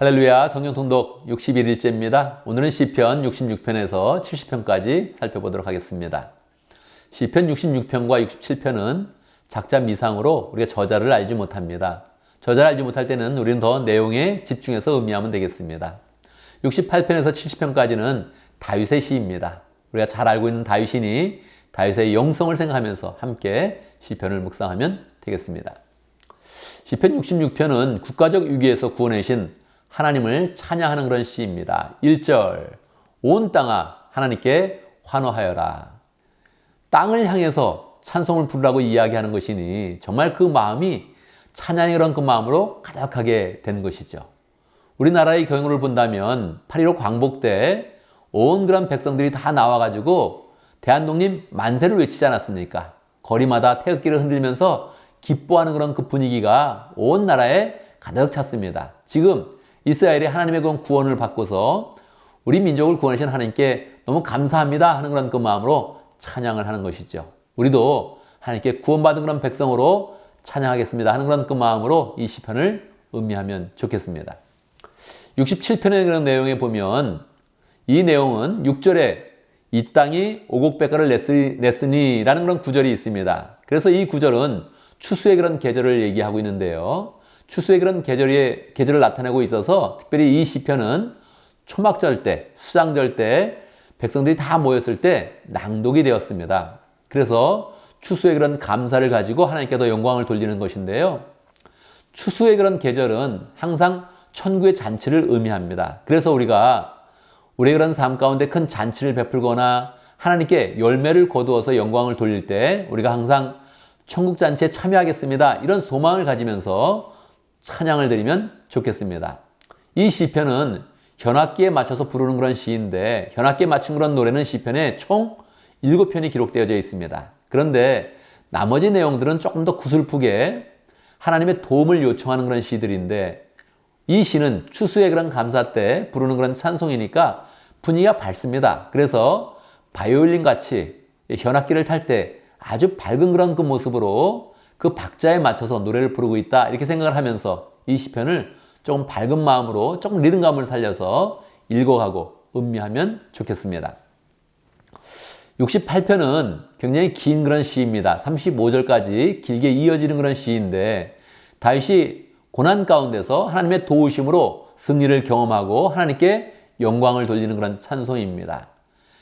할렐루야, 성경 통독 61일째입니다. 오늘은 시편 66편에서 70편까지 살펴보도록 하겠습니다. 시편 66편과 67편은 작자 미상으로 우리가 저자를 알지 못합니다. 저자를 알지 못할 때는 우리는 더 내용에 집중해서 음미하면 되겠습니다. 68편에서 70편까지는 다윗의 시입니다. 우리가 잘 알고 있는 다윗이니 다윗의 영성을 생각하면서 함께 시편을 묵상하면 되겠습니다. 시편 66편은 국가적 위기에서 구원해신 하나님을 찬양하는 그런 시입니다. 1절, 온 땅아 하나님께 환호하여라. 땅을 향해서 찬송을 부르라고 이야기하는 것이니 정말 그 마음이 찬양의 그런 그 마음으로 가득하게 되는 것이죠. 우리나라의 경우를 본다면 8.15 광복 때 온 그런 백성들이 다 나와가지고 대한독립 만세를 외치지 않았습니까? 거리마다 태극기를 흔들면서 기뻐하는 그런 그 분위기가 온 나라에 가득 찼습니다. 지금 이스라엘이 하나님의 그런 구원을 받고서 우리 민족을 구원하신 하나님께 너무 감사합니다 하는 그런 그 마음으로 찬양을 하는 것이죠. 우리도 하나님께 구원받은 그런 백성으로 찬양하겠습니다 하는 그런 그 마음으로 이 시편을 음미하면 좋겠습니다. 67편의 그런 내용에 보면 이 내용은 6절에 이 땅이 오곡백과를 냈으니 라는 그런 구절이 있습니다. 그래서 이 구절은 추수의 그런 계절을 얘기하고 있는데요. 추수의 그런 계절을 나타내고 있어서 특별히 이 시편은 초막절 때, 수장절 때 백성들이 다 모였을 때 낭독이 되었습니다. 그래서 추수의 그런 감사를 가지고 하나님께 더 영광을 돌리는 것인데요. 추수의 그런 계절은 항상 천국의 잔치를 의미합니다. 그래서 우리가 우리의 그런 삶 가운데 큰 잔치를 베풀거나 하나님께 열매를 거두어서 영광을 돌릴 때 우리가 항상 천국 잔치에 참여하겠습니다. 이런 소망을 가지면서 찬양을 드리면 좋겠습니다. 이 시편은 현악기에 맞춰서 부르는 그런 시인데 현악기에 맞춘 그런 노래는 시편에 총 7편이 기록되어져 있습니다. 그런데 나머지 내용들은 조금 더 구슬프게 하나님의 도움을 요청하는 그런 시들인데 이 시는 추수의 그런 감사 때 부르는 그런 찬송이니까 분위기가 밝습니다. 그래서 바이올린 같이 현악기를 탈 때 아주 밝은 그런 그 모습으로 그 박자에 맞춰서 노래를 부르고 있다 이렇게 생각을 하면서 이 시편을 조금 밝은 마음으로 조금 리듬감을 살려서 읽어가고 음미하면 좋겠습니다. 68편은 굉장히 긴 그런 시입니다. 35절까지 길게 이어지는 그런 시인데 다윗이 고난 가운데서 하나님의 도우심으로 승리를 경험하고 하나님께 영광을 돌리는 그런 찬송입니다.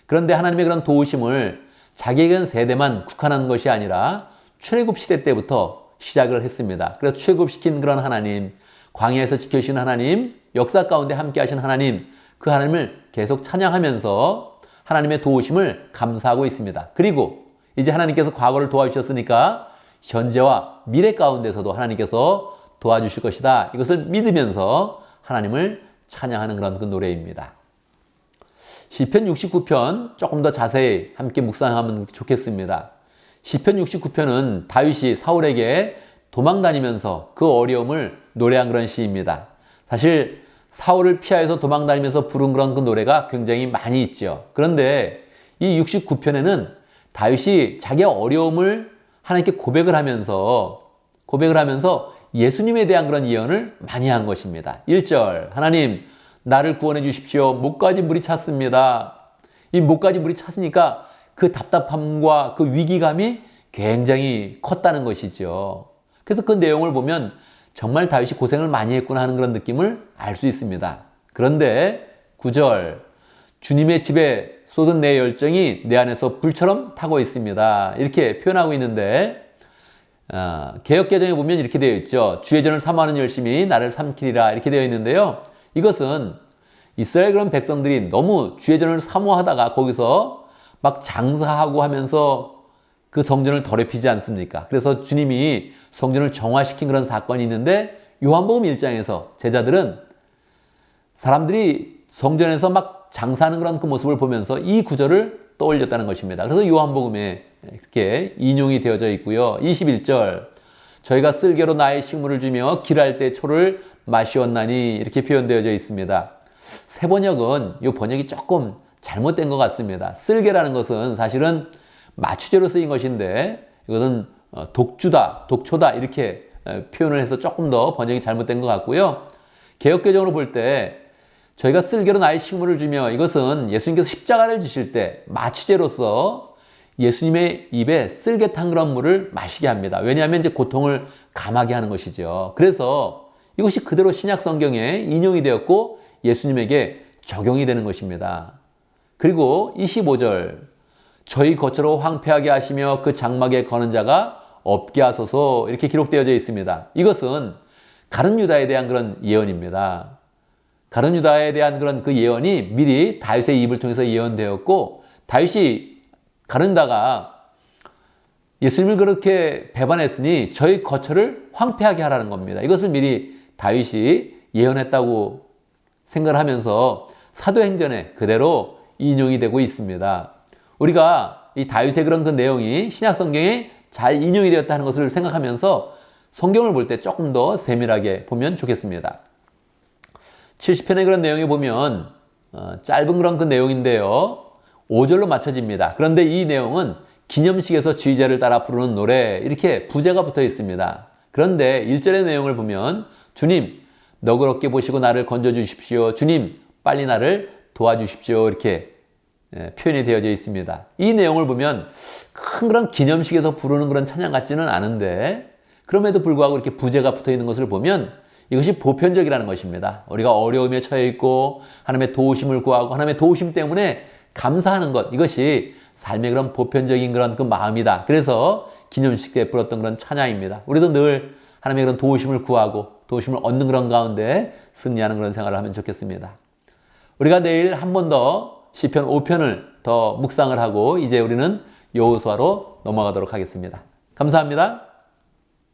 그런데 하나님의 그런 도우심을 자기의 세대만 국한한 것이 아니라 출애굽 시대 때부터 시작을 했습니다. 그래서 출애굽시킨 그런 하나님, 광야에서 지켜주신 하나님, 역사 가운데 함께 하신 하나님, 그 하나님을 계속 찬양하면서 하나님의 도우심을 감사하고 있습니다. 그리고 이제 하나님께서 과거를 도와주셨으니까 현재와 미래 가운데서도 하나님께서 도와주실 것이다. 이것을 믿으면서 하나님을 찬양하는 그런 그 노래입니다. 시편 69편 조금 더 자세히 함께 묵상하면 좋겠습니다. 시편 69편은 다윗이 사울에게 도망다니면서 그 어려움을 노래한 그런 시입니다. 사실 사울을 피하여서 도망다니면서 부른 그런 그 노래가 굉장히 많이 있죠. 그런데 이 69편에는 다윗이 자기의 어려움을 하나님께 고백을 하면서 예수님에 대한 그런 예언을 많이 한 것입니다. 1절, 하나님 나를 구원해 주십시오. 목까지 물이 찼습니다. 이 목까지 물이 찼으니까 그 답답함과 그 위기감이 굉장히 컸다는 것이죠. 그래서 그 내용을 보면 정말 다윗이 고생을 많이 했구나 하는 그런 느낌을 알 수 있습니다. 그런데 9절, 주님의 집에 쏟은 내 열정이 내 안에서 불처럼 타고 있습니다. 이렇게 표현하고 있는데 개역개정에 보면 이렇게 되어 있죠. 주의 전을 사모하는 열심이 나를 삼키리라 이렇게 되어 있는데요. 이것은 이스라엘 그런 백성들이 너무 주의 전을 사모하다가 거기서 막 장사하고 하면서 그 성전을 더럽히지 않습니까? 그래서 주님이 성전을 정화시킨 그런 사건이 있는데 요한복음 1장에서 제자들은 사람들이 성전에서 막 장사하는 그런 그 모습을 보면서 이 구절을 떠올렸다는 것입니다. 그래서 요한복음에 이렇게 인용이 되어져 있고요. 21절, 저희가 쓸개로 나의 식물을 주며 길할 때 초를 마시었나니 이렇게 표현되어져 있습니다. 새 번역은 이 번역이 조금 잘못된 것 같습니다. 쓸개라는 것은 사실은 마취제로 쓰인 것인데 이것은 독주다, 독초다 이렇게 표현을 해서 조금 더 번역이 잘못된 것 같고요. 개역개정으로 볼 때 저희가 쓸개로 나의 식물을 주며 이것은 예수님께서 십자가를 지실 때 마취제로서 예수님의 입에 쓸개 탄 그런 물을 마시게 합니다. 왜냐하면 이제 고통을 감하게 하는 것이죠. 그래서 이것이 그대로 신약 성경에 인용이 되었고 예수님에게 적용이 되는 것입니다. 그리고 25절 저희 거처로 황폐하게 하시며 그 장막에 거는 자가 없게 하소서 이렇게 기록되어져 있습니다. 이것은 가룟 유다에 대한 그런 예언입니다. 가룟 유다에 대한 그런 그 예언이 미리 다윗의 입을 통해서 예언되었고 다윗이 가룟 유다가 예수님을 그렇게 배반했으니 저희 거처를 황폐하게 하라는 겁니다. 이것을 미리 다윗이 예언했다고 생각을 하면서 사도행전에 그대로 인용이 되고 있습니다. 우리가 이 다윗의 그런 그 내용이 신약 성경에 잘 인용이 되었다는 것을 생각하면서 성경을 볼 때 조금 더 세밀하게 보면 좋겠습니다. 70편의 그런 내용에 보면 짧은 그런 그 내용인데요. 5절로 맞춰집니다. 그런데 이 내용은 기념식에서 지휘자를 따라 부르는 노래 이렇게 부제가 붙어 있습니다. 그런데 1절의 내용을 보면 주님 너그럽게 보시고 나를 건져주십시오. 주님 빨리 나를 도와주십시오. 이렇게 표현이 되어져 있습니다. 이 내용을 보면 큰 그런 기념식에서 부르는 그런 찬양 같지는 않은데 그럼에도 불구하고 이렇게 부제가 붙어 있는 것을 보면 이것이 보편적이라는 것입니다. 우리가 어려움에 처해 있고 하나님의 도우심을 구하고 하나님의 도우심 때문에 감사하는 것 이것이 삶의 그런 보편적인 그런 그 마음이다. 그래서 기념식 때 불렀던 그런 찬양입니다. 우리도 늘 하나님의 그런 도우심을 구하고 도우심을 얻는 그런 가운데 승리하는 그런 생활을 하면 좋겠습니다. 우리가 내일 한 번 더 시편 5편을 더 묵상을 하고 이제 우리는 여호수아로 넘어가도록 하겠습니다. 감사합니다.